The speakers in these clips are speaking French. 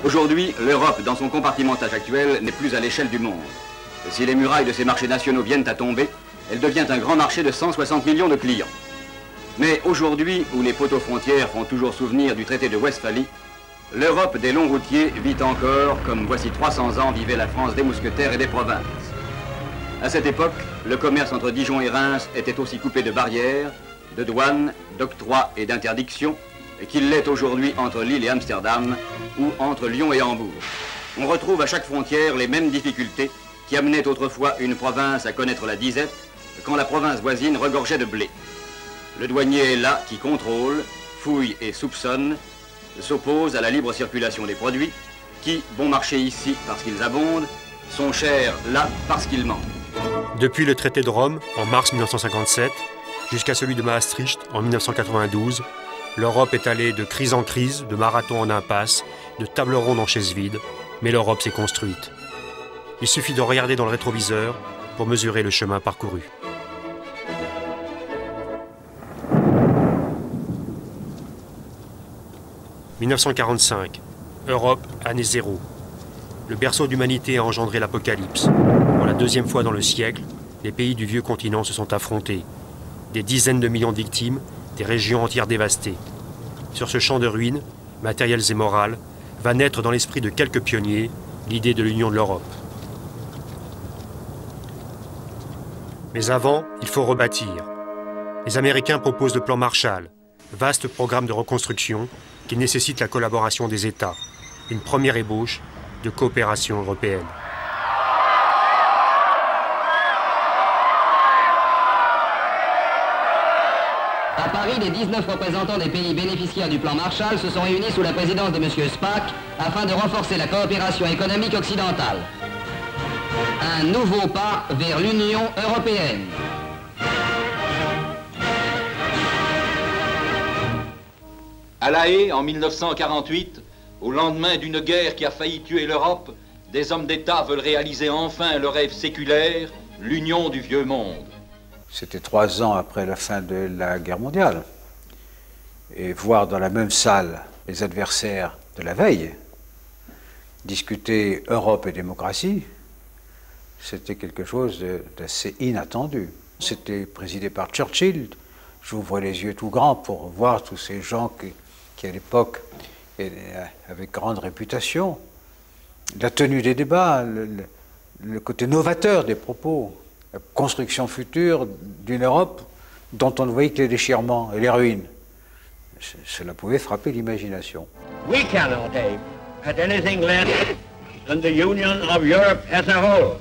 Aujourd'hui, l'Europe, dans son compartimentage actuel, n'est plus à l'échelle du monde. Si les murailles de ses marchés nationaux viennent à tomber, elle devient un grand marché de 160 millions de clients. Mais aujourd'hui, où les poteaux frontières font toujours souvenir du traité de Westphalie, l'Europe des longs routiers vit encore comme voici 300 ans vivait la France des mousquetaires et des provinces. À cette époque, le commerce entre Dijon et Reims était aussi coupé de barrières, de douanes, d'octrois et d'interdictions qu'il l'est aujourd'hui entre Lille et Amsterdam ou entre Lyon et Hambourg. On retrouve à chaque frontière les mêmes difficultés qui amenaient autrefois une province à connaître la disette quand la province voisine regorgeait de blé. Le douanier est là qui contrôle, fouille et soupçonne, s'oppose à la libre circulation des produits qui, bon marché ici parce qu'ils abondent, sont chers là parce qu'ils manquent. Depuis le traité de Rome, en mars 1957, jusqu'à celui de Maastricht, en 1992, l'Europe est allée de crise en crise, de marathon en impasse, de table ronde en chaise vide, mais l'Europe s'est construite. Il suffit de regarder dans le rétroviseur pour mesurer le chemin parcouru. « 1945, Europe, année zéro. Le berceau d'humanité a engendré l'apocalypse. Pour la deuxième fois dans le siècle, les pays du vieux continent se sont affrontés. Des dizaines de millions de victimes, des régions entières dévastées. Sur ce champ de ruines, matérielles et morales, va naître dans l'esprit de quelques pionniers l'idée de l'union de l'Europe. Mais avant, il faut rebâtir. Les Américains proposent le plan Marshall, vaste programme de reconstruction qui nécessite la collaboration des États, une première ébauche de coopération européenne. À Paris, les 19 représentants des pays bénéficiaires du plan Marshall se sont réunis sous la présidence de M. Spaak afin de renforcer la coopération économique occidentale. Un nouveau pas vers l'Union européenne. À La Haye, en 1948, au lendemain d'une guerre qui a failli tuer l'Europe, des hommes d'État veulent réaliser enfin le rêve séculaire, l'union du vieux monde. C'était 3 ans après la fin de la guerre mondiale. Et voir dans la même salle les adversaires de la veille discuter Europe et démocratie, c'était quelque chose d'assez inattendu. C'était présidé par Churchill. J'ouvrais les yeux tout grands pour voir tous ces gens qui à l'époque, avec grande réputation, la tenue des débats, le côté novateur des propos, la construction future d'une Europe dont on ne voyait que les déchirements et les ruines. Cela pouvait frapper l'imagination. We cannot aim at anything less than the union of Europe as a whole,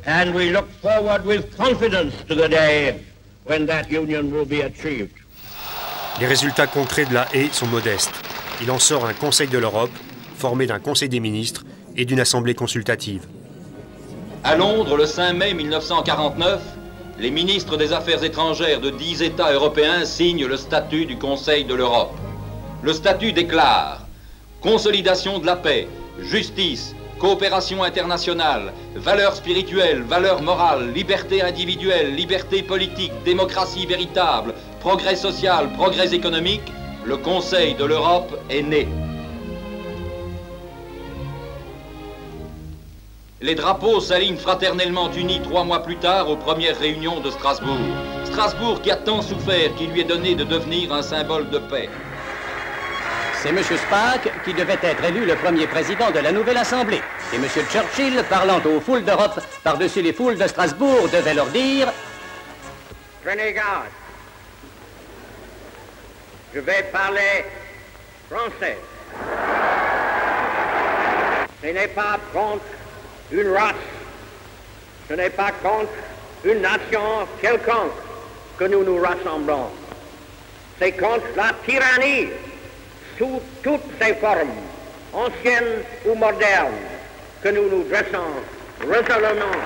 and we look forward with confidence to the day when that union will be achieved. Les résultats concrets de la Haye sont modestes. Il en sort un Conseil de l'Europe, formé d'un Conseil des ministres et d'une Assemblée consultative. À Londres, le 5 mai 1949, les ministres des Affaires étrangères de 10 États européens signent le statut du Conseil de l'Europe. Le statut déclare consolidation de la paix, justice, coopération internationale, valeurs spirituelles, valeurs morales, liberté individuelle, liberté politique, démocratie véritable, progrès social, progrès économique. Le Conseil de l'Europe est né. Les drapeaux s'alignent fraternellement unis 3 mois plus tard aux premières réunions de Strasbourg. Strasbourg qui a tant souffert qu'il lui est donné de devenir un symbole de paix. C'est M. Spaak qui devait être élu le premier président de la nouvelle Assemblée. Et M. Churchill, parlant aux foules d'Europe par-dessus les foules de Strasbourg, devait leur dire « Prenez garde. Je vais parler français. Ce n'est pas contre une race, ce n'est pas contre une nation quelconque que nous nous rassemblons. C'est contre la tyrannie sous toutes ses formes, anciennes ou modernes, que nous nous dressons résolument. »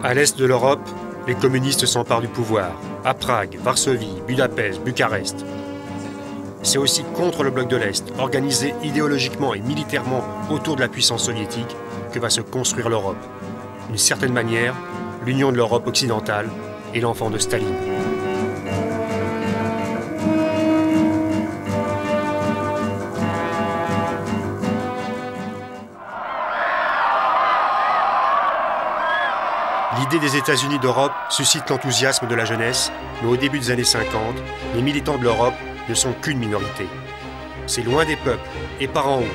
À l'est de l'Europe, les communistes s'emparent du pouvoir. À Prague, Varsovie, Budapest, Bucarest. C'est aussi contre le bloc de l'Est, organisé idéologiquement et militairement autour de la puissance soviétique, que va se construire l'Europe. D'une certaine manière, l'union de l'Europe occidentale est l'enfant de Staline. L'idée des États-Unis d'Europe suscite l'enthousiasme de la jeunesse, mais au début des années 50, les militants de l'Europe ne sont qu'une minorité. C'est loin des peuples et par en haut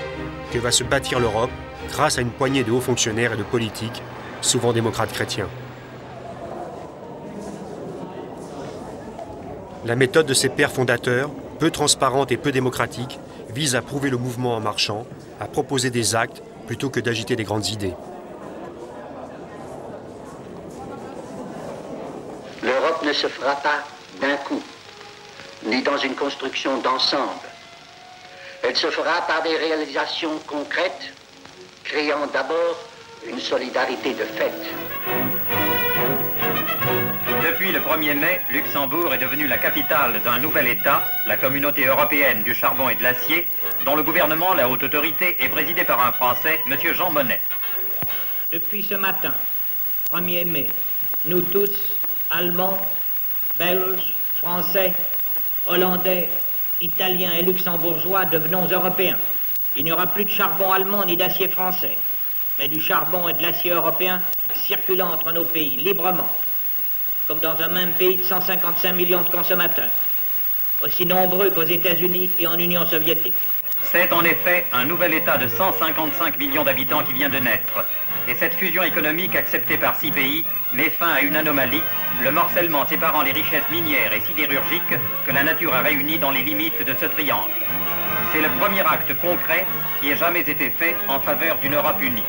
que va se bâtir l'Europe grâce à une poignée de hauts fonctionnaires et de politiques, souvent démocrates chrétiens. La méthode de ces pères fondateurs, peu transparente et peu démocratique, vise à prouver le mouvement en marchant, à proposer des actes plutôt que d'agiter des grandes idées. L'Europe ne se fera pas d'un coup, ni dans une construction d'ensemble. Elle se fera par des réalisations concrètes, créant d'abord une solidarité de fait. Depuis le 1er mai, Luxembourg est devenu la capitale d'un nouvel État, la Communauté européenne du charbon et de l'acier, dont le gouvernement, la haute autorité, est présidé par un Français, M. Jean Monnet. Depuis ce matin, 1er mai, nous tous, Allemands, Belges, Français, Hollandais, Italiens et Luxembourgeois, devenons Européens. Il n'y aura plus de charbon allemand ni d'acier français, mais du charbon et de l'acier européen circulant entre nos pays librement, comme dans un même pays de 155 millions de consommateurs, aussi nombreux qu'aux États-Unis et en Union soviétique. C'est en effet un nouvel État de 155 millions d'habitants qui vient de naître. Et cette fusion économique acceptée par 6 pays met fin à une anomalie, le morcellement séparant les richesses minières et sidérurgiques que la nature a réunies dans les limites de ce triangle. C'est le premier acte concret qui ait jamais été fait en faveur d'une Europe unie.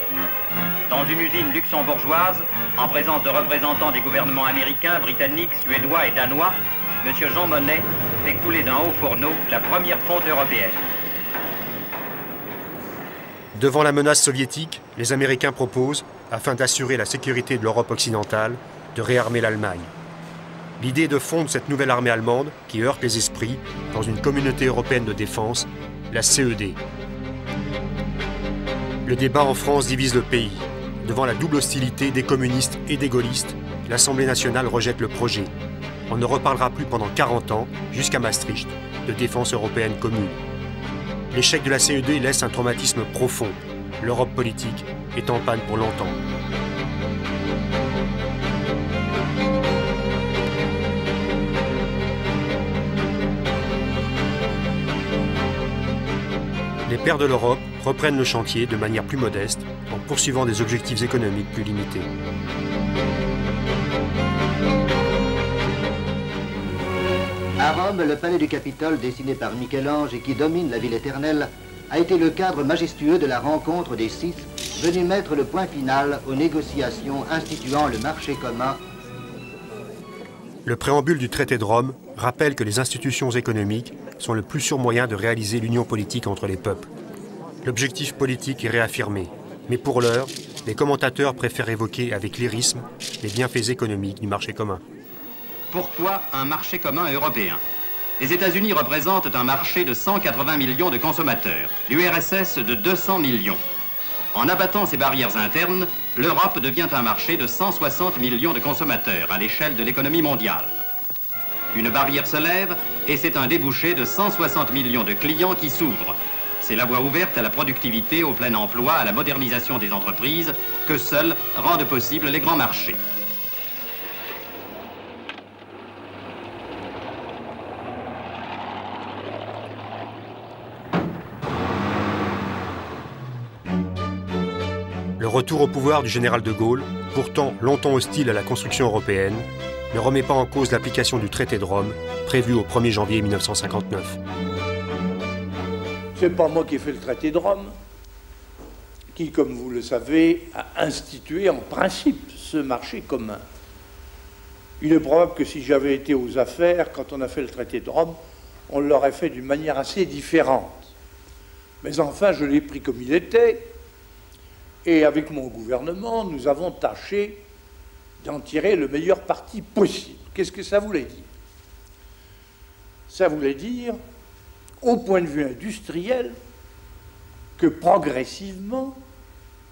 Dans une usine luxembourgeoise, en présence de représentants des gouvernements américains, britanniques, suédois et danois, M. Jean Monnet fait couler d'un haut fourneau la première fonte européenne. Devant la menace soviétique, les Américains proposent, afin d'assurer la sécurité de l'Europe occidentale, de réarmer l'Allemagne. L'idée de fondre cette nouvelle armée allemande, qui heurte les esprits, dans une communauté européenne de défense, la CED. Le débat en France divise le pays. Devant la double hostilité des communistes et des gaullistes, l'Assemblée nationale rejette le projet. On ne reparlera plus pendant 40 ans, jusqu'à Maastricht, de défense européenne commune. L'échec de la CED laisse un traumatisme profond. L'Europe politique est en panne pour longtemps. Les pères de l'Europe reprennent le chantier de manière plus modeste, en poursuivant des objectifs économiques plus limités. À Rome, le palais du Capitole, dessiné par Michel-Ange et qui domine la ville éternelle, a été le cadre majestueux de la rencontre des 6 venus mettre le point final aux négociations instituant le marché commun. Le préambule du traité de Rome rappelle que les institutions économiques sont le plus sûr moyen de réaliser l'union politique entre les peuples. L'objectif politique est réaffirmé, mais pour l'heure, les commentateurs préfèrent évoquer avec lyrisme les bienfaits économiques du marché commun. Pourquoi un marché commun européen? Les États-Unis représentent un marché de 180 millions de consommateurs, l'URSS de 200 millions. En abattant ces barrières internes, l'Europe devient un marché de 160 millions de consommateurs à l'échelle de l'économie mondiale. Une barrière se lève et c'est un débouché de 160 millions de clients qui s'ouvrent. C'est la voie ouverte à la productivité, au plein emploi, à la modernisation des entreprises que seuls rendent possible les grands marchés. Le retour au pouvoir du général de Gaulle, pourtant longtemps hostile à la construction européenne, ne remet pas en cause l'application du traité de Rome, prévu au 1er janvier 1959. C'est pas moi qui ai fait le traité de Rome, qui, comme vous le savez, a institué en principe ce marché commun. Il est probable que si j'avais été aux affaires, quand on a fait le traité de Rome, on l'aurait fait d'une manière assez différente. Mais enfin, je l'ai pris comme il était, et avec mon gouvernement, nous avons tâché d'en tirer le meilleur parti possible. Qu'est-ce que ça voulait dire? Ça voulait dire, au point de vue industriel, que progressivement,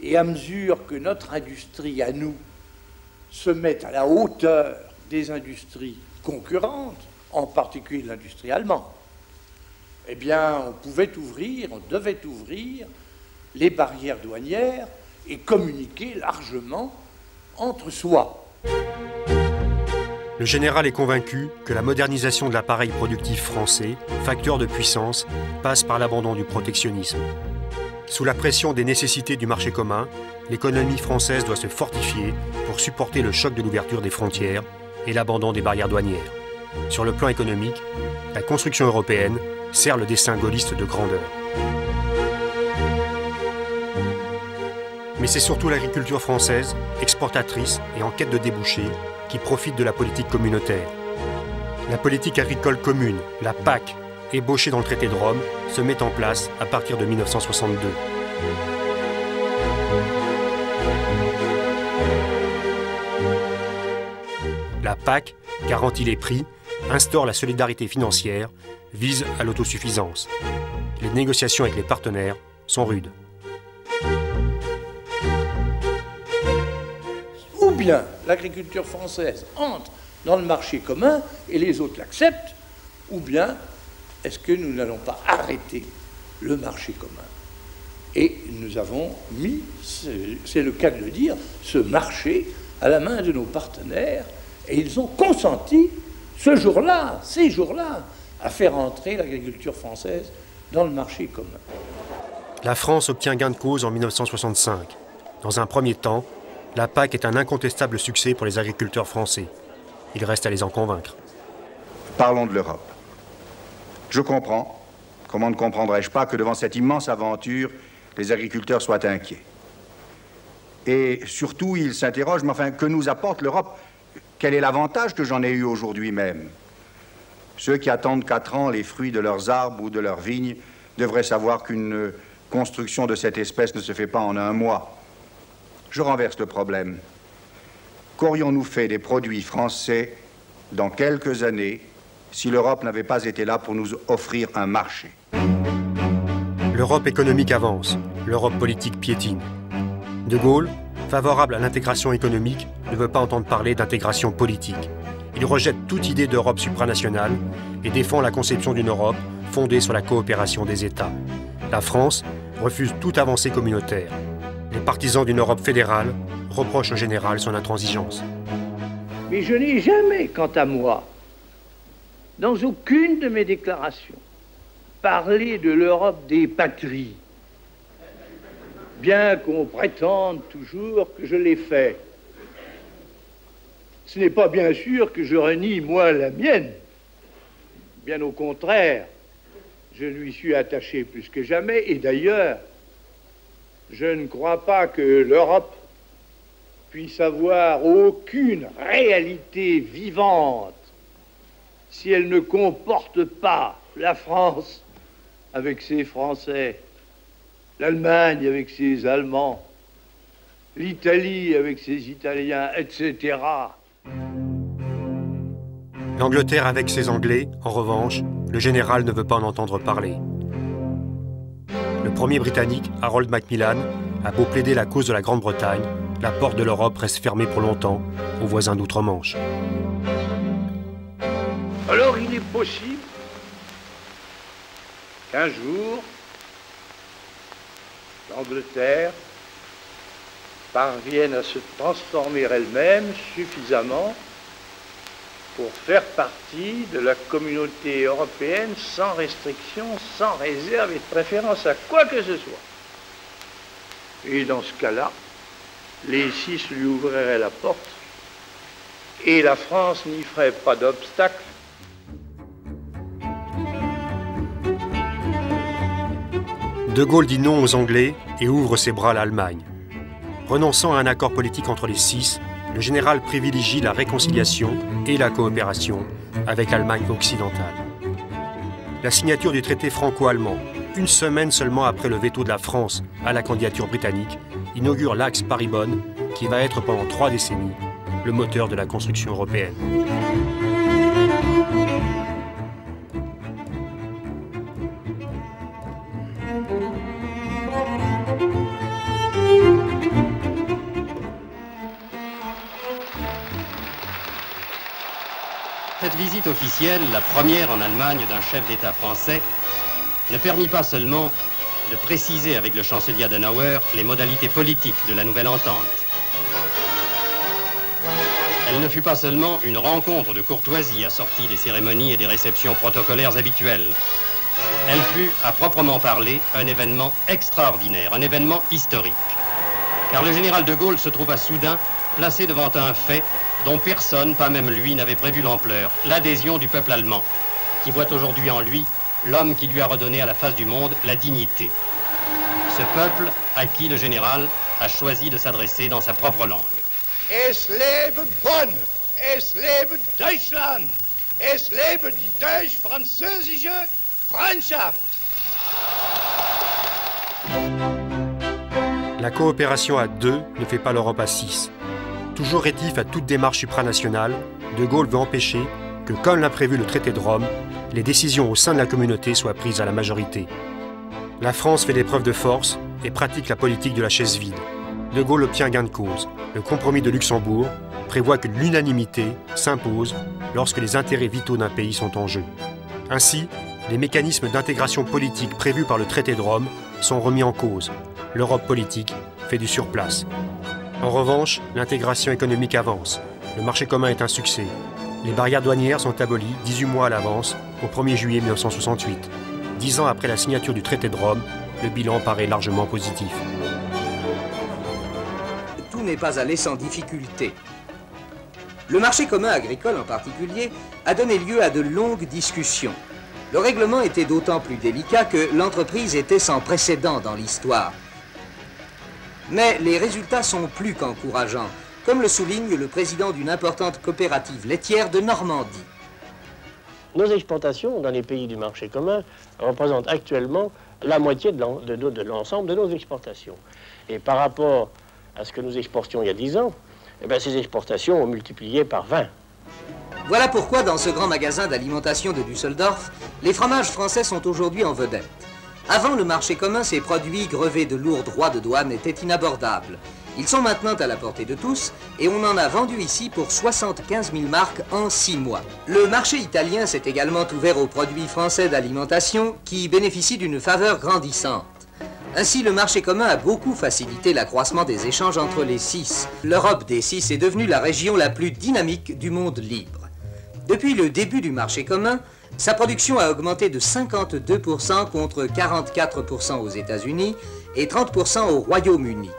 et à mesure que notre industrie à nous se met à la hauteur des industries concurrentes, en particulier l'industrie allemande, eh bien, on pouvait ouvrir, on devait ouvrir les barrières douanières et communiquer largement entre soi. Le général est convaincu que la modernisation de l'appareil productif français, facteur de puissance, passe par l'abandon du protectionnisme. Sous la pression des nécessités du marché commun, l'économie française doit se fortifier pour supporter le choc de l'ouverture des frontières et l'abandon des barrières douanières. Sur le plan économique, la construction européenne sert le dessein gaulliste de grandeur. Mais c'est surtout l'agriculture française, exportatrice et en quête de débouchés, qui profite de la politique communautaire. La politique agricole commune, la PAC, ébauchée dans le traité de Rome, se met en place à partir de 1962. La PAC garantit les prix, instaure la solidarité financière, vise à l'autosuffisance. Les négociations avec les partenaires sont rudes. Ou bien l'agriculture française entre dans le marché commun et les autres l'acceptent, ou bien est-ce que nous n'allons pas arrêter le marché commun? Et nous avons mis, c'est le cas de le dire, ce marché à la main de nos partenaires, et ils ont consenti ce jour-là, ces jours-là, à faire entrer l'agriculture française dans le marché commun. La France obtient gain de cause en 1965. Dans un premier temps, la PAC est un incontestable succès pour les agriculteurs français. Il reste à les en convaincre. Parlons de l'Europe. Je comprends, comment ne comprendrais-je pas que devant cette immense aventure, les agriculteurs soient inquiets. Et surtout, ils s'interrogent, mais enfin, que nous apporte l'Europe? Quel est l'avantage que j'en ai eu aujourd'hui même? Ceux qui attendent 4 ans les fruits de leurs arbres ou de leurs vignes devraient savoir qu'une construction de cette espèce ne se fait pas en un mois. Je renverse le problème. Qu'aurions-nous fait des produits français dans quelques années si l'Europe n'avait pas été là pour nous offrir un marché? L'Europe économique avance, l'Europe politique piétine. De Gaulle, favorable à l'intégration économique, ne veut pas entendre parler d'intégration politique. Il rejette toute idée d'Europe supranationale et défend la conception d'une Europe fondée sur la coopération des États. La France refuse toute avancée communautaire. Les partisans d'une Europe fédérale reprochent au général son intransigeance. Mais je n'ai jamais, quant à moi, dans aucune de mes déclarations, parlé de l'Europe des patries, bien qu'on prétende toujours que je l'ai fait. Ce n'est pas bien sûr que je renie, moi, la mienne. Bien au contraire, je lui suis attaché plus que jamais, et d'ailleurs, je ne crois pas que l'Europe puisse avoir aucune réalité vivante si elle ne comporte pas la France avec ses Français, l'Allemagne avec ses Allemands, l'Italie avec ses Italiens, etc. L'Angleterre avec ses Anglais, en revanche, le général ne veut pas en entendre parler. Le premier Britannique, Harold Macmillan, a beau plaider la cause de la Grande-Bretagne, la porte de l'Europe reste fermée pour longtemps aux voisins d'outre-Manche. Alors il est possible qu'un jour, l'Angleterre parvienne à se transformer elle-même suffisamment pour faire partie de la communauté européenne sans restriction, sans réserve et de préférence à quoi que ce soit. Et dans ce cas-là, les 6 lui ouvriraient la porte et la France n'y ferait pas d'obstacle. De Gaulle dit non aux Anglais et ouvre ses bras à l'Allemagne. Renonçant à un accord politique entre les 6, le général privilégie la réconciliation et la coopération avec l'Allemagne occidentale. La signature du traité franco-allemand, une semaine seulement après le veto de la France à la candidature britannique, inaugure l'axe Paris-Bonn, qui va être pendant 3 décennies le moteur de la construction européenne. Cette visite officielle, la première en Allemagne d'un chef d'État français, ne permit pas seulement de préciser avec le chancelier Adenauer les modalités politiques de la nouvelle entente. Elle ne fut pas seulement une rencontre de courtoisie assortie des cérémonies et des réceptions protocolaires habituelles. Elle fut, à proprement parler, un événement extraordinaire, un événement historique. Car le général de Gaulle se trouva soudain placé devant un fait dont personne, pas même lui, n'avait prévu l'ampleur, l'adhésion du peuple allemand, qui voit aujourd'hui en lui l'homme qui lui a redonné à la face du monde la dignité. Ce peuple à qui le général a choisi de s'adresser dans sa propre langue. Es lebe Bonn, es lebe Deutschland, es lebe die deutsch-französische Freundschaft. La coopération à deux ne fait pas l'Europe à 6. Toujours rétif à toute démarche supranationale, De Gaulle veut empêcher que, comme l'a prévu le traité de Rome, les décisions au sein de la communauté soient prises à la majorité. La France fait des preuves de force et pratique la politique de la chaise vide. De Gaulle obtient gain de cause. Le compromis de Luxembourg prévoit que l'unanimité s'impose lorsque les intérêts vitaux d'un pays sont en jeu. Ainsi, les mécanismes d'intégration politique prévus par le traité de Rome sont remis en cause. L'Europe politique fait du surplace. En revanche, l'intégration économique avance. Le marché commun est un succès. Les barrières douanières sont abolies 18 mois à l'avance, au 1er juillet 1968. 10 ans après la signature du traité de Rome, le bilan paraît largement positif. Tout n'est pas allé sans difficulté. Le marché commun agricole en particulier a donné lieu à de longues discussions. Le règlement était d'autant plus délicat que l'entreprise était sans précédent dans l'histoire. Mais les résultats sont plus qu'encourageants, comme le souligne le président d'une importante coopérative laitière de Normandie. Nos exportations dans les pays du marché commun représentent actuellement la moitié de l'ensemble de nos exportations. Et par rapport à ce que nous exportions il y a 10 ans, eh bien, ces exportations ont multiplié par 20. Voilà pourquoi dans ce grand magasin d'alimentation de Düsseldorf, les fromages français sont aujourd'hui en vedette. Avant le marché commun, ces produits grevés de lourds droits de douane étaient inabordables. Ils sont maintenant à la portée de tous et on en a vendu ici pour 75 000 marks en 6 mois. Le marché italien s'est également ouvert aux produits français d'alimentation qui bénéficient d'une faveur grandissante. Ainsi, le marché commun a beaucoup facilité l'accroissement des échanges entre les 6. L'Europe des 6 est devenue la région la plus dynamique du monde libre. Depuis le début du marché commun, sa production a augmenté de 52% contre 44% aux États-Unis et 30% au Royaume-Uni.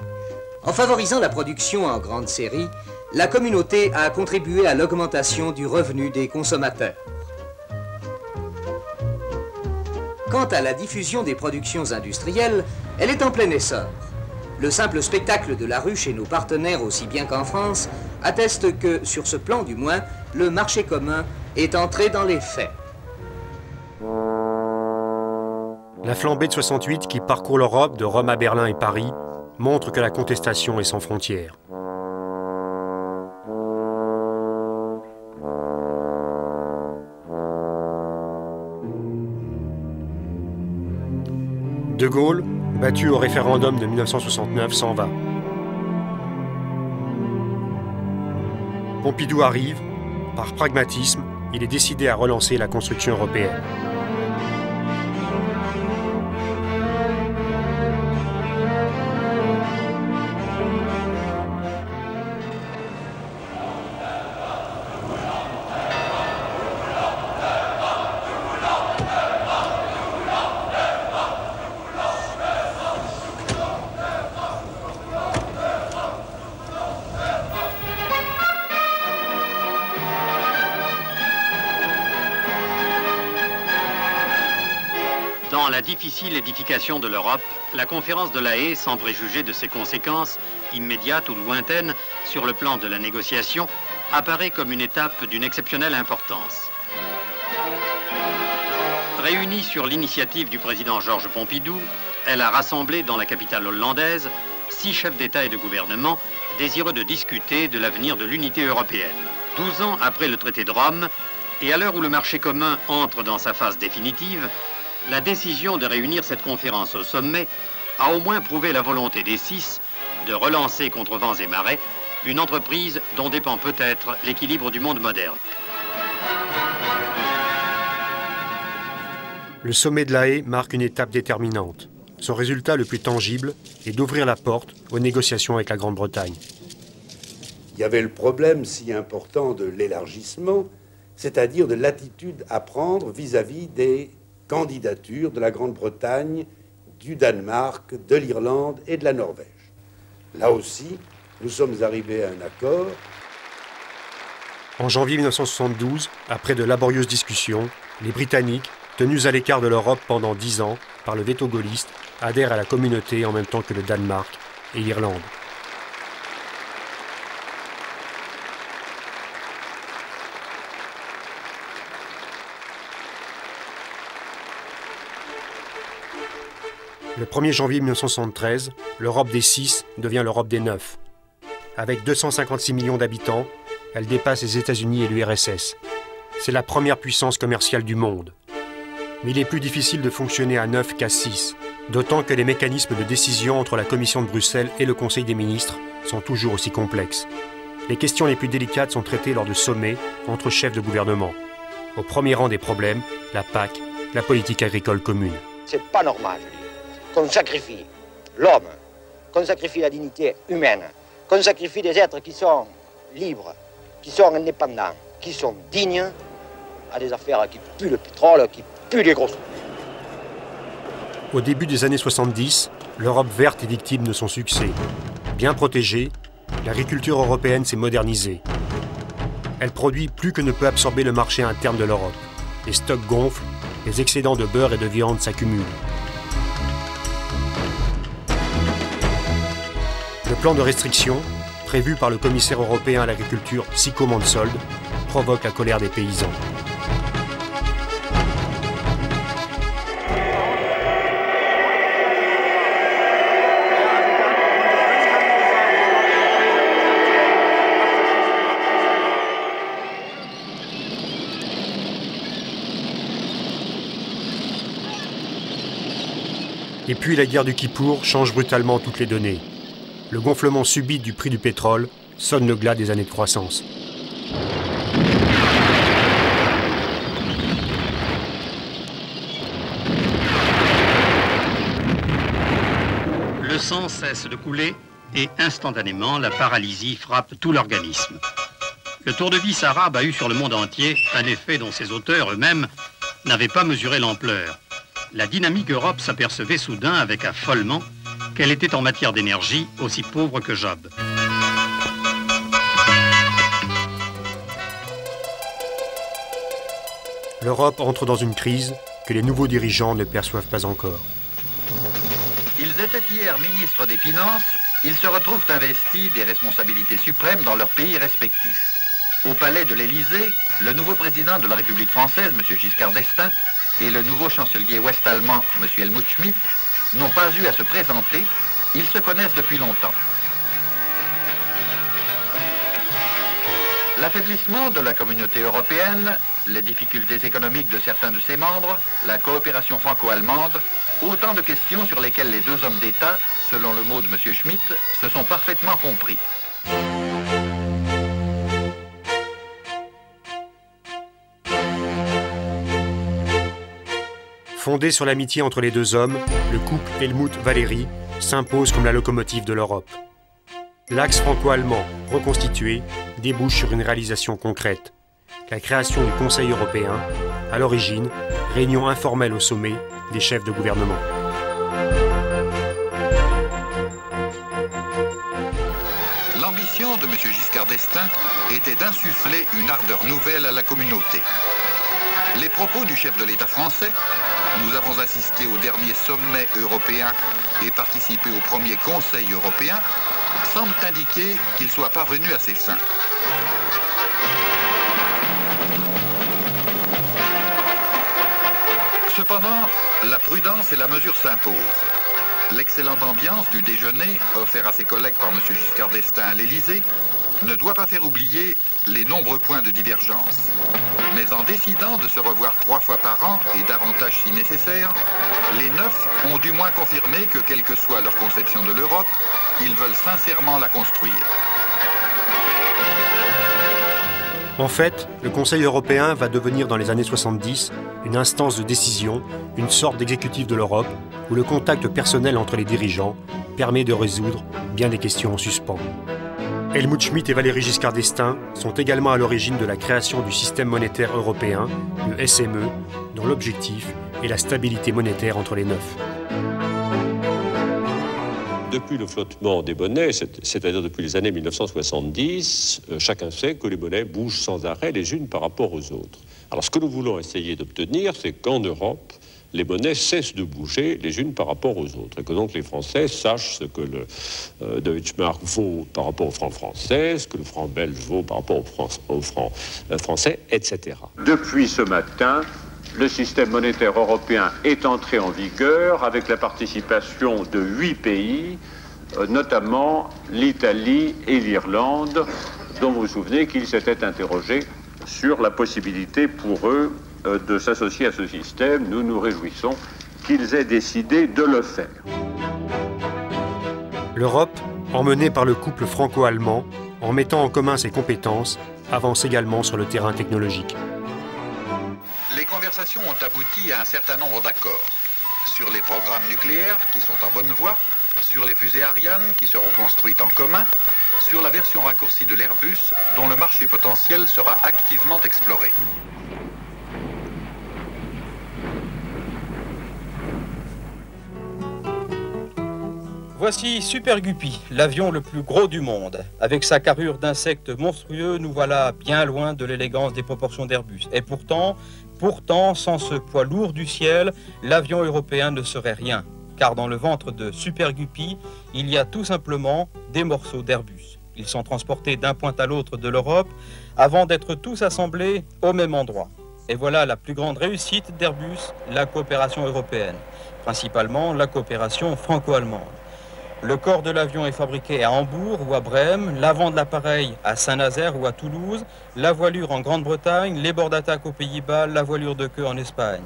En favorisant la production en grande série, la communauté a contribué à l'augmentation du revenu des consommateurs. Quant à la diffusion des productions industrielles, elle est en plein essor. Le simple spectacle de la rue chez nos partenaires, aussi bien qu'en France, atteste que, sur ce plan du moins, le marché commun est entré dans les faits. La flambée de 68 qui parcourt l'Europe, de Rome à Berlin et Paris, montre que la contestation est sans frontières. De Gaulle, battu au référendum de 1969, s'en va. Pompidou arrive. Par pragmatisme, il est décidé à relancer la construction européenne. Dans la difficile édification de l'Europe, la conférence de La Haye, sans préjuger de ses conséquences, immédiates ou lointaines, sur le plan de la négociation, apparaît comme une étape d'une exceptionnelle importance. Réunie sur l'initiative du président Georges Pompidou, elle a rassemblé dans la capitale hollandaise 6 chefs d'État et de gouvernement désireux de discuter de l'avenir de l'unité européenne. 12 ans après le traité de Rome, et à l'heure où le marché commun entre dans sa phase définitive, la décision de réunir cette conférence au sommet a au moins prouvé la volonté des 6 de relancer contre vents et marées une entreprise dont dépend peut-être l'équilibre du monde moderne. Le sommet de La Haye marque une étape déterminante. Son résultat le plus tangible est d'ouvrir la porte aux négociations avec la Grande-Bretagne. Il y avait le problème si important de l'élargissement, c'est-à-dire de l'attitude à prendre vis-à-vis des candidatures de la Grande-Bretagne, du Danemark, de l'Irlande et de la Norvège. Là aussi, nous sommes arrivés à un accord. En janvier 1972, après de laborieuses discussions, les Britanniques, tenus à l'écart de l'Europe pendant 10 ans par le veto gaulliste, adhèrent à la communauté en même temps que le Danemark et l'Irlande. Le 1er janvier 1973, l'Europe des 6 devient l'Europe des 9. Avec 256 millions d'habitants, elle dépasse les États-Unis et l'URSS. C'est la première puissance commerciale du monde. Mais il est plus difficile de fonctionner à 9 qu'à 6, d'autant que les mécanismes de décision entre la Commission de Bruxelles et le Conseil des ministres sont toujours aussi complexes. Les questions les plus délicates sont traitées lors de sommets entre chefs de gouvernement. Au premier rang des problèmes, la PAC, la politique agricole commune. C'est pas normal, je dis, qu'on sacrifie l'homme, qu'on sacrifie la dignité humaine, qu'on sacrifie des êtres qui sont libres, qui sont indépendants, qui sont dignes, à des affaires qui puent le pétrole, qui puent les grosses. Au début des années 70, l'Europe verte est victime de son succès. Bien protégée, l'agriculture européenne s'est modernisée. Elle produit plus que ne peut absorber le marché interne de l'Europe. Les stocks gonflent, les excédents de beurre et de viande s'accumulent. Le plan de restriction, prévu par le commissaire européen à l'agriculture Sico Mansold, provoque la colère des paysans. Et puis la guerre du Kippour change brutalement toutes les données. Le gonflement subit du prix du pétrole sonne le glas des années de croissance. Le sang cesse de couler et instantanément la paralysie frappe tout l'organisme. Le tour de vis arabe a eu sur le monde entier un effet dont ses auteurs eux-mêmes n'avaient pas mesuré l'ampleur. La dynamique Europe s'apercevait soudain avec affolement qu'elle était en matière d'énergie aussi pauvre que Job. L'Europe entre dans une crise que les nouveaux dirigeants ne perçoivent pas encore. Ils étaient hier ministres des Finances, ils se retrouvent investis des responsabilités suprêmes dans leurs pays respectifs. Au palais de l'Élysée, le nouveau président de la République française, M. Giscard d'Estaing, et le nouveau chancelier ouest-allemand, M. Helmut Schmidt, n'ont pas eu à se présenter, ils se connaissent depuis longtemps. L'affaiblissement de la communauté européenne, les difficultés économiques de certains de ses membres, la coopération franco-allemande, autant de questions sur lesquelles les deux hommes d'État, selon le mot de M. Schmidt, se sont parfaitement compris. Fondé sur l'amitié entre les deux hommes, le couple Helmut-Valéry s'impose comme la locomotive de l'Europe. L'axe franco-allemand, reconstitué, débouche sur une réalisation concrète. La création du Conseil européen, à l'origine, réunion informelle au sommet des chefs de gouvernement. L'ambition de M. Giscard d'Estaing était d'insuffler une ardeur nouvelle à la communauté. Les propos du chef de l'État français, nous avons assisté au dernier sommet européen et participé au premier Conseil européen, semblent indiquer qu'il soit parvenu à ses fins. Cependant, la prudence et la mesure s'imposent. L'excellente ambiance du déjeuner offert à ses collègues par M. Giscard d'Estaing à l'Élysée ne doit pas faire oublier les nombreux points de divergence. Mais en décidant de se revoir 3 fois par an et davantage si nécessaire, les 9 ont du moins confirmé que, quelle que soit leur conception de l'Europe, ils veulent sincèrement la construire. En fait, le Conseil européen va devenir dans les années 70 une instance de décision, une sorte d'exécutif de l'Europe, où le contact personnel entre les dirigeants permet de résoudre bien des questions en suspens. Helmut Schmidt et Valéry Giscard d'Estaing sont également à l'origine de la création du système monétaire européen, le SME, dont l'objectif est la stabilité monétaire entre les neufs. Depuis le flottement des monnaies, c'est-à-dire depuis les années 1970, chacun sait que les monnaies bougent sans arrêt les unes par rapport aux autres. Alors ce que nous voulons essayer d'obtenir, c'est qu'en Europe, les monnaies cessent de bouger les unes par rapport aux autres, et que donc les Français sachent ce que le Deutschmark vaut par rapport au franc français, ce que le franc belge vaut par rapport au franc français, etc. Depuis ce matin, le système monétaire européen est entré en vigueur avec la participation de 8 pays, notamment l'Italie et l'Irlande, dont vous vous souvenez qu'ils s'étaient interrogés sur la possibilité pour eux de s'associer à ce système. Nous nous réjouissons qu'ils aient décidé de le faire. L'Europe, emmenée par le couple franco-allemand, en mettant en commun ses compétences, avance également sur le terrain technologique. Les conversations ont abouti à un certain nombre d'accords sur les programmes nucléaires qui sont en bonne voie, sur les fusées Ariane qui seront construites en commun, sur la version raccourcie de l'Airbus dont le marché potentiel sera activement exploré. Voici Super Guppy, l'avion le plus gros du monde. Avec sa carrure d'insecte monstrueux, nous voilà bien loin de l'élégance des proportions d'Airbus. Et pourtant, sans ce poids lourd du ciel, l'avion européen ne serait rien. Car dans le ventre de Super Guppy, il y a tout simplement des morceaux d'Airbus. Ils sont transportés d'un point à l'autre de l'Europe avant d'être tous assemblés au même endroit. Et voilà la plus grande réussite d'Airbus, la coopération européenne. Principalement la coopération franco-allemande. Le corps de l'avion est fabriqué à Hambourg ou à Brême, l'avant de l'appareil à Saint-Nazaire ou à Toulouse, la voilure en Grande-Bretagne, les bords d'attaque aux Pays-Bas, la voilure de queue en Espagne.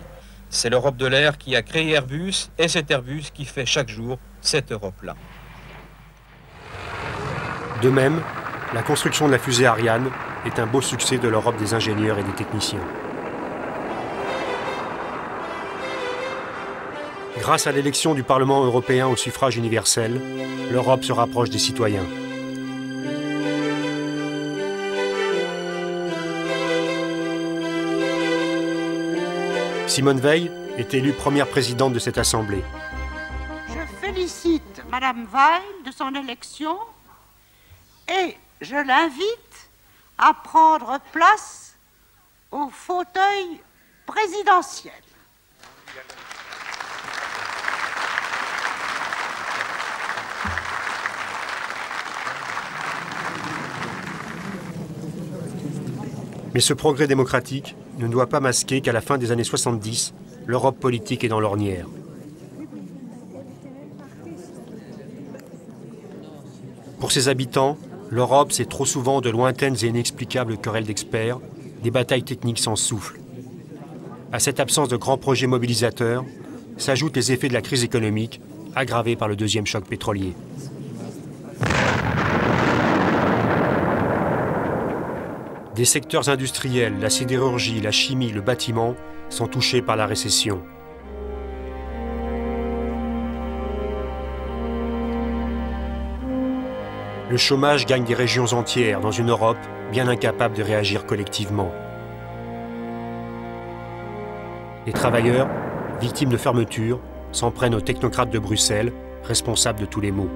C'est l'Europe de l'air qui a créé Airbus et c'est Airbus qui fait chaque jour cette Europe-là. De même, la construction de la fusée Ariane est un beau succès de l'Europe des ingénieurs et des techniciens. Grâce à l'élection du Parlement européen au suffrage universel, l'Europe se rapproche des citoyens. Simone Veil est élue première présidente de cette assemblée. Je félicite Madame Veil de son élection et je l'invite à prendre place au fauteuil présidentiel. Mais ce progrès démocratique ne doit pas masquer qu'à la fin des années 70, l'Europe politique est dans l'ornière. Pour ses habitants, l'Europe, c'est trop souvent de lointaines et inexplicables querelles d'experts, des batailles techniques sans souffle. À cette absence de grands projets mobilisateurs s'ajoutent les effets de la crise économique, aggravés par le deuxième choc pétrolier. Des secteurs industriels, la sidérurgie, la chimie, le bâtiment sont touchés par la récession. Le chômage gagne des régions entières dans une Europe bien incapable de réagir collectivement. Les travailleurs, victimes de fermeture, s'en prennent aux technocrates de Bruxelles, responsables de tous les maux.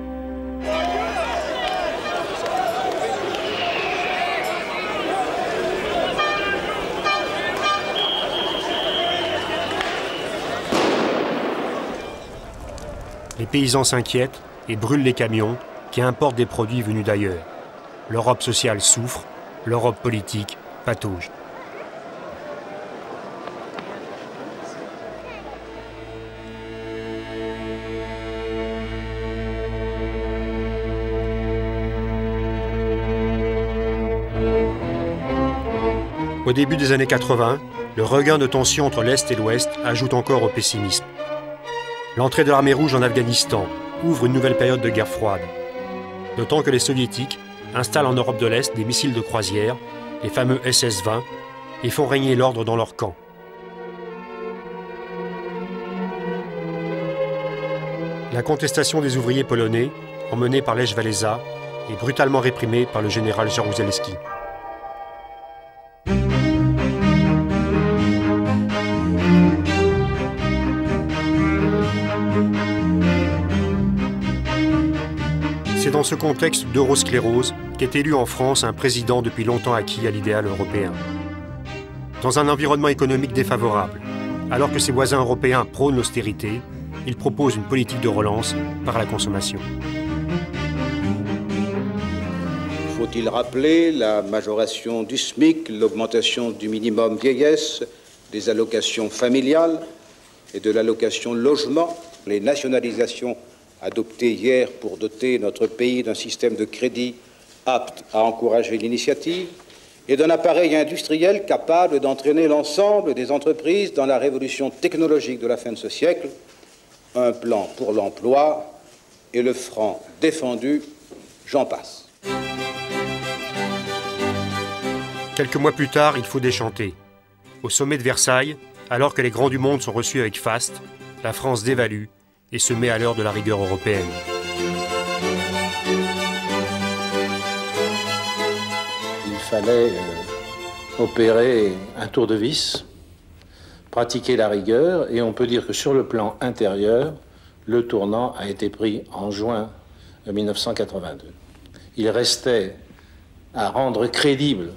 Les paysans s'inquiètent et brûlent les camions qui importent des produits venus d'ailleurs. L'Europe sociale souffre, l'Europe politique patauge. Au début des années 80, le regain de tension entre l'Est et l'Ouest ajoute encore au pessimisme. L'entrée de l'armée rouge en Afghanistan ouvre une nouvelle période de guerre froide. D'autant que les soviétiques installent en Europe de l'Est des missiles de croisière, les fameux SS-20, et font régner l'ordre dans leur camp. La contestation des ouvriers polonais, emmenée par Lech Walesa, est brutalement réprimé par le général Jaruzelski. C'est dans ce contexte d'eurosclérose qu'est élu en France un président depuis longtemps acquis à l'idéal européen. Dans un environnement économique défavorable, alors que ses voisins européens prônent l'austérité, il propose une politique de relance par la consommation. Faut-il rappeler la majoration du SMIC, l'augmentation du minimum vieillesse, des allocations familiales et de l'allocation logement, les nationalisations adoptées hier pour doter notre pays d'un système de crédit apte à encourager l'initiative et d'un appareil industriel capable d'entraîner l'ensemble des entreprises dans la révolution technologique de la fin de ce siècle, un plan pour l'emploi et le franc défendu, j'en passe. Quelques mois plus tard, il faut déchanter. Au sommet de Versailles, alors que les grands du monde sont reçus avec faste, la France dévalue et se met à l'heure de la rigueur européenne. Il fallait opérer un tour de vis, pratiquer la rigueur, et on peut dire que sur le plan intérieur, le tournant a été pris en juin 1982. Il restait à rendre crédible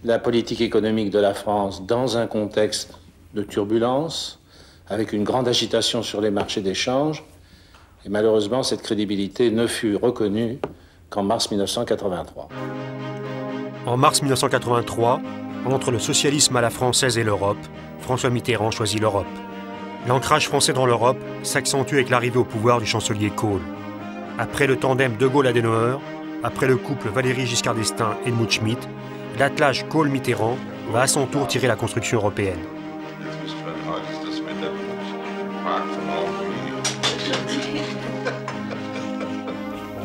la politique économique de la France dans un contexte de turbulence, avec une grande agitation sur les marchés d'échange, et malheureusement cette crédibilité ne fut reconnue qu'en mars 1983. En mars 1983, entre le socialisme à la française et l'Europe, François Mitterrand choisit l'Europe. L'ancrage français dans l'Europe s'accentue avec l'arrivée au pouvoir du chancelier Kohl. Après le tandem De Gaulle-Adenauer, après le couple Valéry Giscard d'Estaing-Helmut Schmidt, l'attelage Kohl-Mitterrand va à son tour tirer la construction européenne.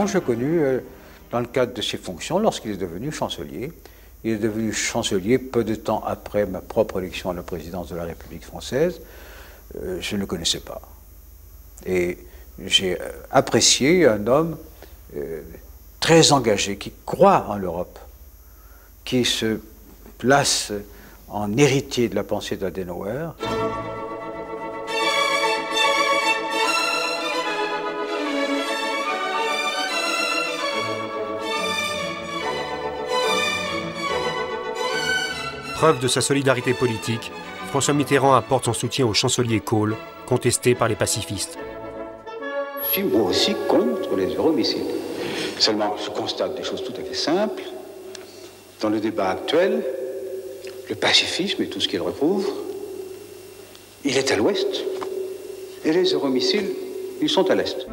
Je l'ai connu dans le cadre de ses fonctions lorsqu'il est devenu chancelier. Il est devenu chancelier peu de temps après ma propre élection à la présidence de la République française. Je ne le connaissais pas. Et j'ai apprécié un homme très engagé, qui croit en l'Europe, qui se place en héritier de la pensée d'Adenauer. Preuve de sa solidarité politique, François Mitterrand apporte son soutien au chancelier Kohl, contesté par les pacifistes. Je suis moi aussi contre les euromissiles. Seulement, je constate des choses tout à fait simples. Dans le débat actuel, le pacifisme et tout ce qu'il recouvre, il est à l'ouest, et les euromissiles, ils sont à l'est.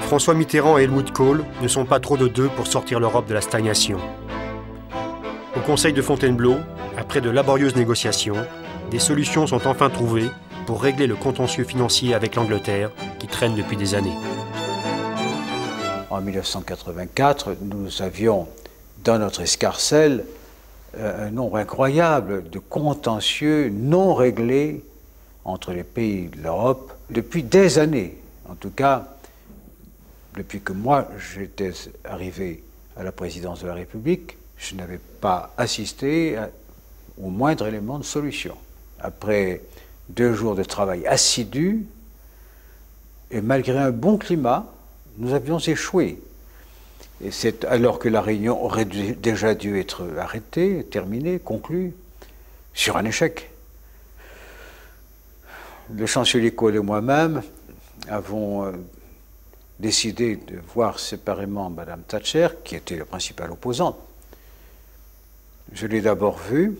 François Mitterrand et Helmut Kohl ne sont pas trop de deux pour sortir l'Europe de la stagnation. Au Conseil de Fontainebleau, après de laborieuses négociations, des solutions sont enfin trouvées pour régler le contentieux financier avec l'Angleterre qui traîne depuis des années. En 1984, nous avions dans notre escarcelle un nombre incroyable de contentieux non réglés entre les pays de l'Europe depuis des années. En tout cas, depuis que moi j'étais arrivé à la présidence de la République, je n'avais pas assisté au moindre élément de solution. Après 2 jours de travail assidu, et malgré un bon climat, nous avions échoué. Et c'est alors que la réunion aurait déjà dû être arrêtée, terminée, conclue, sur un échec. Le chancelier Kohl et moi-même avons décidé de voir séparément Mme Thatcher, qui était la principale opposante. Je l'ai d'abord vue,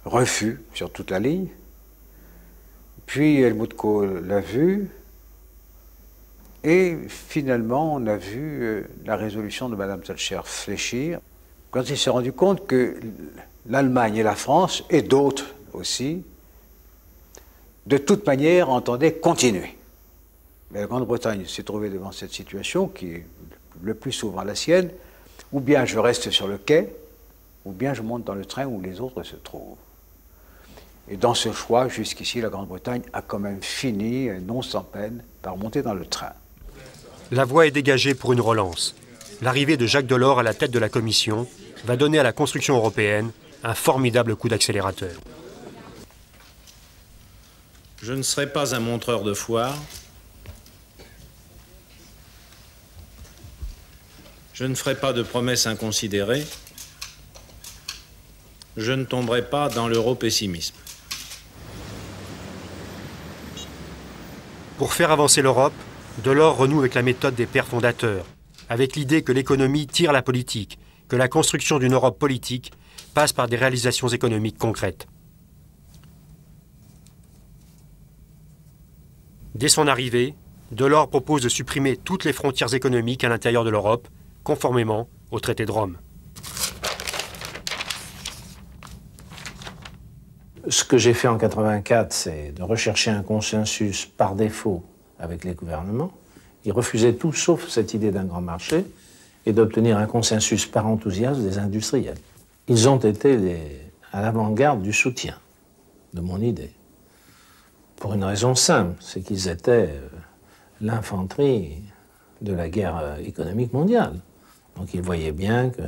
refus sur toute la ligne, puis Helmut Kohl l'a vue, et finalement on a vu la résolution de Mme Thatcher fléchir, quand il s'est rendu compte que l'Allemagne et la France, et d'autres aussi, de toute manière entendaient continuer. Mais la Grande-Bretagne s'est trouvée devant cette situation, qui est le plus souvent la sienne, Ou bien je reste sur le quai, ou bien je monte dans le train où les autres se trouvent. Et dans ce choix, jusqu'ici, la Grande-Bretagne a quand même fini, non sans peine, par monter dans le train. La voie est dégagée pour une relance. L'arrivée de Jacques Delors à la tête de la Commission va donner à la construction européenne un formidable coup d'accélérateur. Je ne serai pas un montreur de foire. Je ne ferai pas de promesses inconsidérées. Je ne tomberai pas dans l'europessimisme. Pour faire avancer l'Europe, Delors renoue avec la méthode des pères fondateurs, avec l'idée que l'économie tire la politique, que la construction d'une Europe politique passe par des réalisations économiques concrètes. Dès son arrivée, Delors propose de supprimer toutes les frontières économiques à l'intérieur de l'Europe, conformément au traité de Rome. Ce que j'ai fait en 1984, c'est de rechercher un consensus par défaut avec les gouvernements. Ils refusaient tout sauf cette idée d'un grand marché et d'obtenir un consensus par enthousiasme des industriels. Ils ont été à l'avant-garde du soutien de mon idée. Pour une raison simple, c'est qu'ils étaient l'infanterie de la guerre économique mondiale. Donc ils voyaient bien que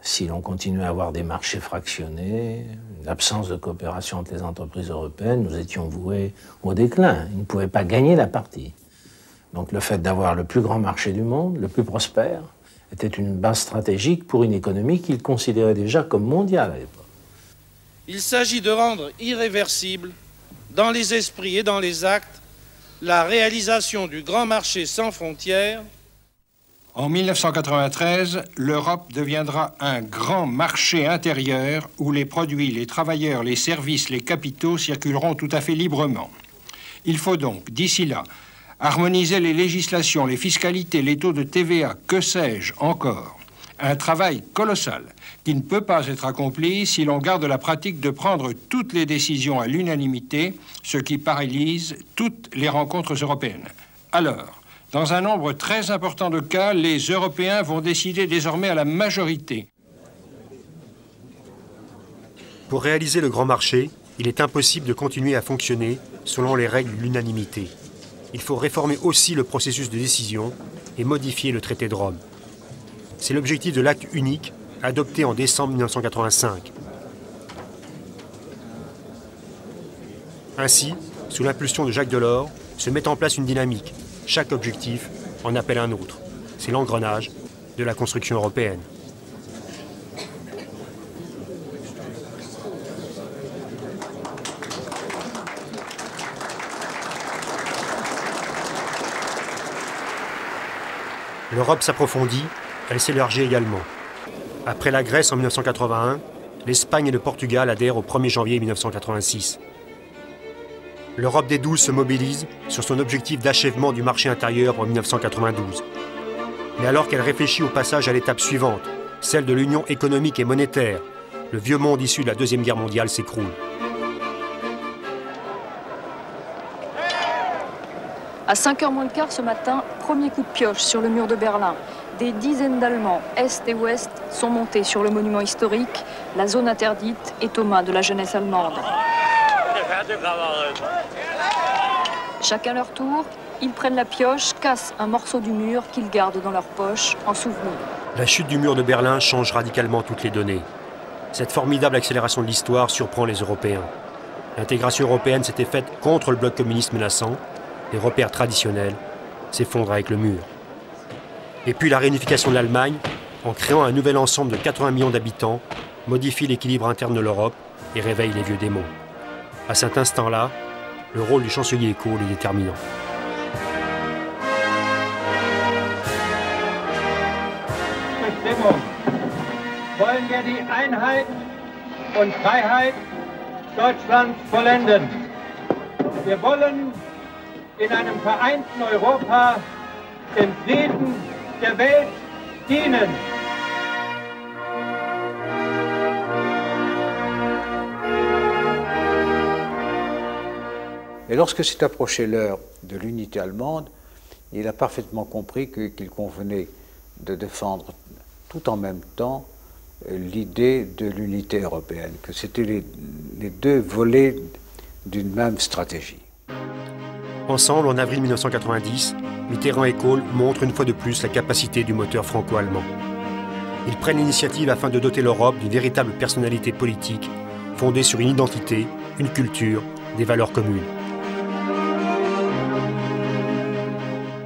si l'on continuait à avoir des marchés fractionnés, l'absence de coopération entre les entreprises européennes, nous étions voués au déclin. Ils ne pouvaient pas gagner la partie. Donc le fait d'avoir le plus grand marché du monde, le plus prospère, était une base stratégique pour une économie qu'ils considéraient déjà comme mondiale à l'époque. Il s'agit de rendre irréversible, dans les esprits et dans les actes, la réalisation du grand marché sans frontières. En 1993, l'Europe deviendra un grand marché intérieur où les produits, les travailleurs, les services, les capitaux circuleront tout à fait librement. Il faut donc, d'ici là, harmoniser les législations, les fiscalités, les taux de TVA, que sais-je encore. Un travail colossal qui ne peut pas être accompli si l'on garde la pratique de prendre toutes les décisions à l'unanimité, ce qui paralyse toutes les rencontres européennes. Alors, dans un nombre très important de cas, les Européens vont décider désormais à la majorité. Pour réaliser le grand marché, il est impossible de continuer à fonctionner selon les règles de l'unanimité. Il faut réformer aussi le processus de décision et modifier le traité de Rome. C'est l'objectif de l'acte unique adopté en décembre 1985. Ainsi, sous l'impulsion de Jacques Delors, se met en place une dynamique. Chaque objectif en appelle un autre. C'est l'engrenage de la construction européenne. L'Europe s'approfondit, elle s'élargit également. Après la Grèce en 1981, l'Espagne et le Portugal adhèrent au 1er janvier 1986. L'Europe des 12 se mobilise sur son objectif d'achèvement du marché intérieur en 1992. Mais alors qu'elle réfléchit au passage à l'étape suivante, celle de l'union économique et monétaire, le vieux monde issu de la Deuxième Guerre mondiale s'écroule. À 5h moins le quart ce matin, premier coup de pioche sur le mur de Berlin. Des dizaines d'Allemands, Est et Ouest, sont montés sur le monument historique. La zone interdite est aux mains de la jeunesse allemande. Chacun leur tour, ils prennent la pioche, cassent un morceau du mur qu'ils gardent dans leur poche en souvenir. La chute du mur de Berlin change radicalement toutes les données. Cette formidable accélération de l'histoire surprend les Européens. L'intégration européenne s'était faite contre le bloc communiste menaçant. Les repères traditionnels s'effondrent avec le mur. Et puis la réunification de l'Allemagne, en créant un nouvel ensemble de 80 millions d'habitants, modifie l'équilibre interne de l'Europe et réveille les vieux démons. À cet instant-là, le rôle du chancelier Kohl est déterminant. Bestimmung wollen wir die Einheit und Freiheit Deutschlands vollenden. Wir wollen in einem vereinten Europa dem Frieden der Welt dienen. Et lorsque s'est approché l'heure de l'unité allemande, il a parfaitement compris qu'il convenait de défendre tout en même temps l'idée de l'unité européenne, que c'était les deux volets d'une même stratégie. Ensemble, en avril 1990, Mitterrand et Kohl montrent une fois de plus la capacité du moteur franco-allemand. Ils prennent l'initiative afin de doter l'Europe d'une véritable personnalité politique fondée sur une identité, une culture, des valeurs communes.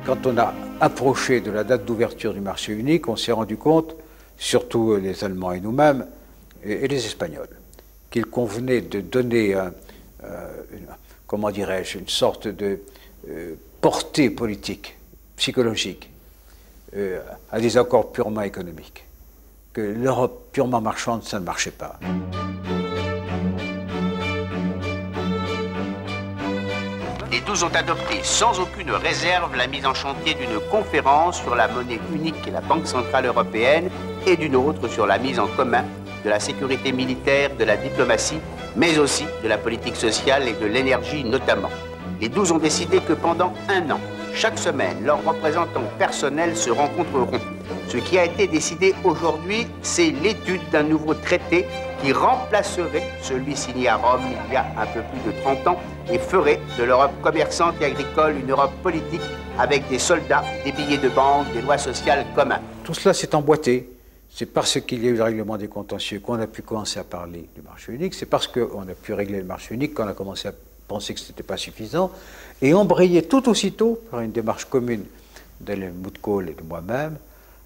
Quand on a approché de la date d'ouverture du marché unique, on s'est rendu compte, surtout les Allemands et nous-mêmes, et les Espagnols, qu'il convenait de donner comment dirais-je, une sorte de portée politique, psychologique, à des accords purement économiques. Que l'Europe purement marchande, ça ne marchait pas. Les 12 ont adopté sans aucune réserve la mise en chantier d'une conférence sur la monnaie unique et la Banque centrale européenne et d'une autre sur la mise en commun de la sécurité militaire, de la diplomatie, mais aussi de la politique sociale et de l'énergie notamment. Les 12 ont décidé que pendant un an, chaque semaine, leurs représentants personnels se rencontreront. Ce qui a été décidé aujourd'hui, c'est l'étude d'un nouveau traité qui remplacerait celui signé à Rome il y a un peu plus de 30 ans et ferait de l'Europe commerçante et agricole une Europe politique avec des soldats, des billets de banque, des lois sociales communs. Tout cela s'est emboîté. C'est parce qu'il y a eu le règlement des contentieux qu'on a pu commencer à parler du marché unique. C'est parce qu'on a pu régler le marché unique qu'on a commencé à penser que ce n'était pas suffisant. Et embrayé tout aussitôt par une démarche commune d'Helmut Kohl et de moi-même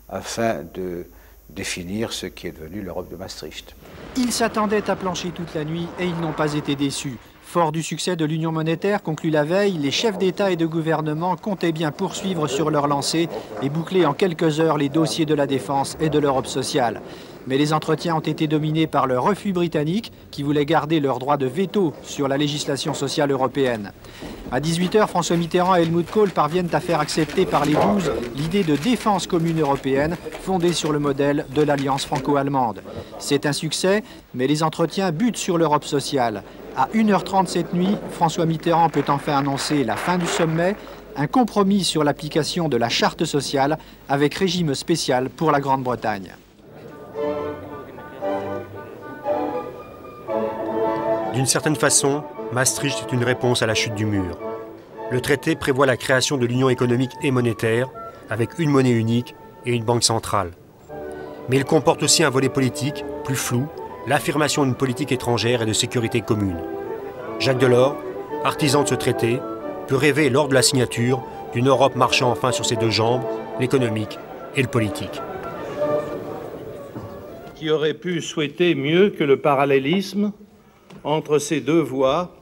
afin de définir ce qui est devenu l'Europe de Maastricht. Ils s'attendaient à plancher toute la nuit et ils n'ont pas été déçus. Fort du succès de l'union monétaire conclu la veille, les chefs d'État et de gouvernement comptaient bien poursuivre sur leur lancée et boucler en quelques heures les dossiers de la défense et de l'Europe sociale. Mais les entretiens ont été dominés par le refus britannique qui voulait garder leur droit de veto sur la législation sociale européenne. À 18h, François Mitterrand et Helmut Kohl parviennent à faire accepter par les 12 l'idée de défense commune européenne fondée sur le modèle de l'alliance franco-allemande. C'est un succès, mais les entretiens butent sur l'Europe sociale. À 1h30 cette nuit, François Mitterrand peut enfin annoncer la fin du sommet, un compromis sur l'application de la charte sociale avec régime spécial pour la Grande-Bretagne. D'une certaine façon, Maastricht est une réponse à la chute du mur. Le traité prévoit la création de l'union économique et monétaire, avec une monnaie unique et une banque centrale. Mais il comporte aussi un volet politique, plus flou, l'affirmation d'une politique étrangère et de sécurité commune. Jacques Delors, artisan de ce traité, peut rêver lors de la signature d'une Europe marchant enfin sur ses deux jambes, l'économique et le politique. Qui aurait pu souhaiter mieux que le parallélisme entre ces deux voies,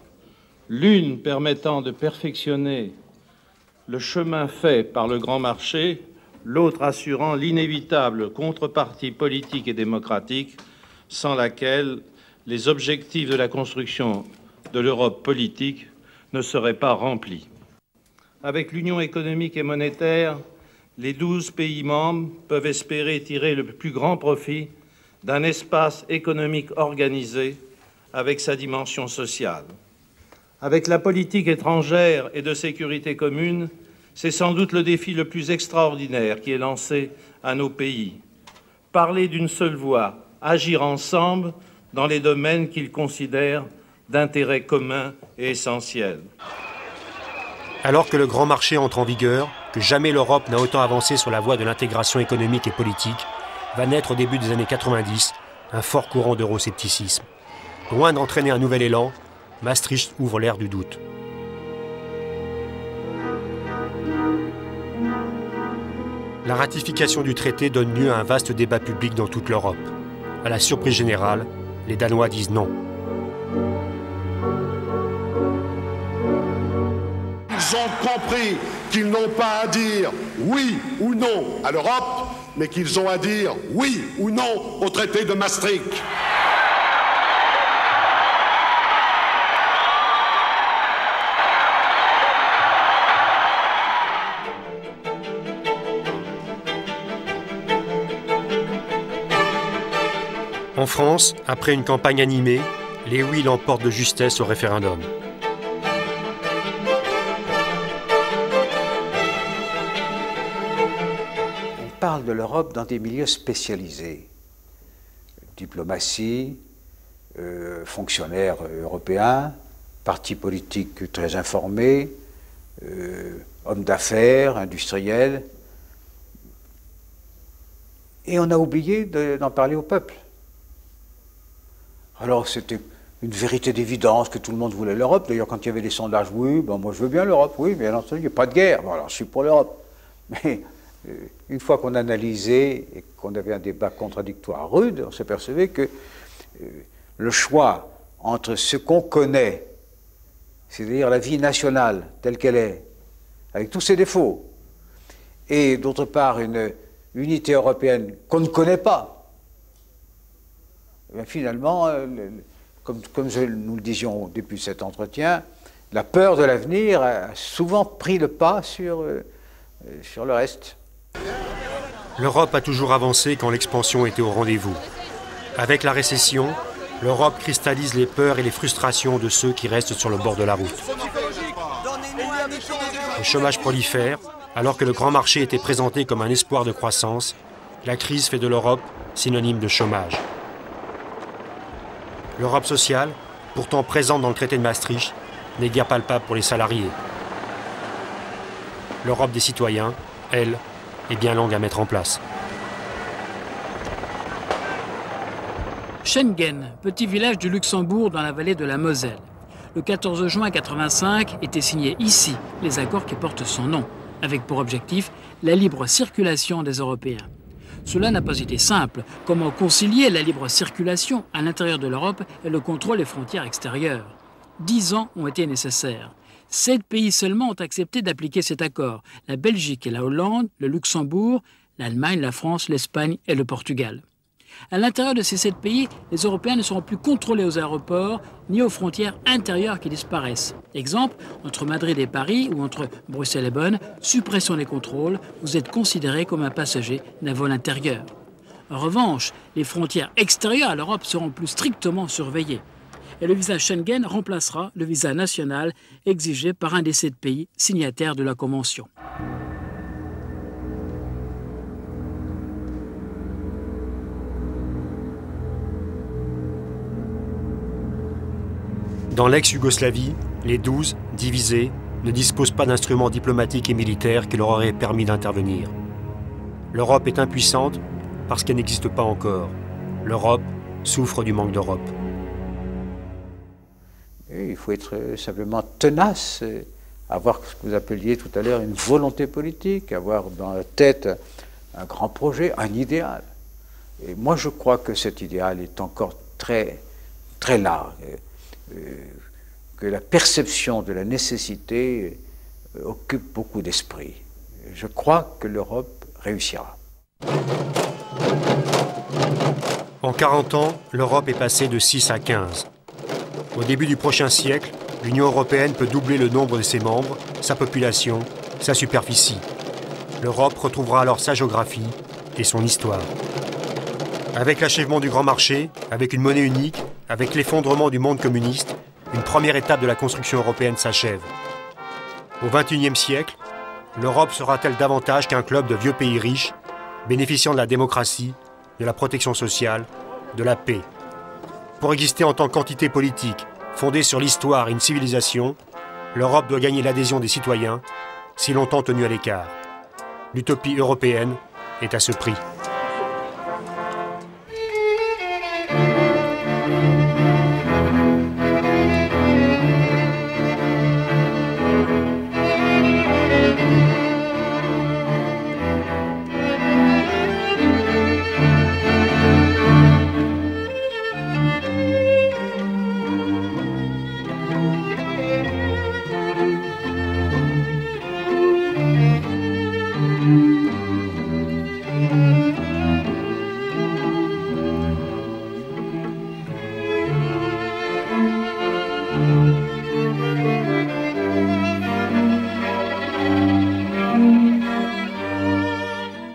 l'une permettant de perfectionner le chemin fait par le grand marché, l'autre assurant l'inévitable contrepartie politique et démocratique sans laquelle les objectifs de la construction de l'Europe politique ne seraient pas remplis. Avec l'union économique et monétaire, les 12 pays membres peuvent espérer tirer le plus grand profit d'un espace économique organisé avec sa dimension sociale. Avec la politique étrangère et de sécurité commune, c'est sans doute le défi le plus extraordinaire qui est lancé à nos pays. Parler d'une seule voix, agir ensemble dans les domaines qu'ils considèrent d'intérêt commun et essentiel. Alors que le grand marché entre en vigueur, que jamais l'Europe n'a autant avancé sur la voie de l'intégration économique et politique, va naître au début des années 90 un fort courant d'euroscepticisme. Loin d'entraîner un nouvel élan, Maastricht ouvre l'ère du doute. La ratification du traité donne lieu à un vaste débat public dans toute l'Europe. À la surprise générale, les Danois disent non. Ils ont compris qu'ils n'ont pas à dire oui ou non à l'Europe, mais qu'ils ont à dire oui ou non au traité de Maastricht. En France, après une campagne animée, les oui l'emportent de justesse au référendum. On parle de l'Europe dans des milieux spécialisés. Diplomatie, fonctionnaires européens, partis politiques très informés, hommes d'affaires, industriels. Et on a oublié d'en parler au peuple. Alors c'était une vérité d'évidence que tout le monde voulait l'Europe. D'ailleurs, quand il y avait des sondages, oui, ben moi je veux bien l'Europe, oui, bien entendu, il n'y a pas de guerre. Bon, alors je suis pour l'Europe. Mais une fois qu'on analysait et qu'on avait un débat contradictoire rude, on s'apercevait que le choix entre ce qu'on connaît, c'est-à-dire la vie nationale telle qu'elle est, avec tous ses défauts, et d'autre part une unité européenne qu'on ne connaît pas, et bien finalement, comme nous le disions au début de cet entretien, la peur de l'avenir a souvent pris le pas sur le reste. L'Europe a toujours avancé quand l'expansion était au rendez-vous. Avec la récession, l'Europe cristallise les peurs et les frustrations de ceux qui restent sur le bord de la route. Le chômage prolifère, alors que le grand marché était présenté comme un espoir de croissance. La crise fait de l'Europe synonyme de chômage. L'Europe sociale, pourtant présente dans le traité de Maastricht, n'est guère palpable pour les salariés. L'Europe des citoyens, elle, est bien longue à mettre en place. Schengen, petit village du Luxembourg dans la vallée de la Moselle. Le 14 juin 1985 étaient signés ici les accords qui portent son nom, avec pour objectif la libre circulation des Européens. Cela n'a pas été simple. Comment concilier la libre circulation à l'intérieur de l'Europe et le contrôle des frontières extérieures? 10 ans ont été nécessaires. 7 pays seulement ont accepté d'appliquer cet accord. La Belgique et la Hollande, le Luxembourg, l'Allemagne, la France, l'Espagne et le Portugal. À l'intérieur de ces 7 pays, les Européens ne seront plus contrôlés aux aéroports ni aux frontières intérieures qui disparaissent. Exemple, entre Madrid et Paris ou entre Bruxelles et Bonn, suppression des contrôles, vous êtes considéré comme un passager d'un vol intérieur. En revanche, les frontières extérieures à l'Europe seront plus strictement surveillées. Et le visa Schengen remplacera le visa national exigé par un des 7 pays signataires de la Convention. Dans l'ex-Yougoslavie, les 12, divisés, ne disposent pas d'instruments diplomatiques et militaires qui leur auraient permis d'intervenir. L'Europe est impuissante parce qu'elle n'existe pas encore. L'Europe souffre du manque d'Europe. Il faut être simplement tenace, avoir ce que vous appeliez tout à l'heure une volonté politique, avoir dans la tête un grand projet, un idéal. Et moi je crois que cet idéal est encore très, très large. Que la perception de la nécessité occupe beaucoup d'esprit. Je crois que l'Europe réussira. En 40 ans, l'Europe est passée de 6 à 15. Au début du prochain siècle, l'Union européenne peut doubler le nombre de ses membres, sa population, sa superficie. L'Europe retrouvera alors sa géographie et son histoire. Avec l'achèvement du grand marché, avec une monnaie unique, avec l'effondrement du monde communiste, une première étape de la construction européenne s'achève. Au XXIe siècle, l'Europe sera-t-elle davantage qu'un club de vieux pays riches, bénéficiant de la démocratie, de la protection sociale, de la paix? Pour exister en tant qu'entité politique, fondée sur l'histoire et une civilisation, l'Europe doit gagner l'adhésion des citoyens, si longtemps tenus à l'écart. L'utopie européenne est à ce prix.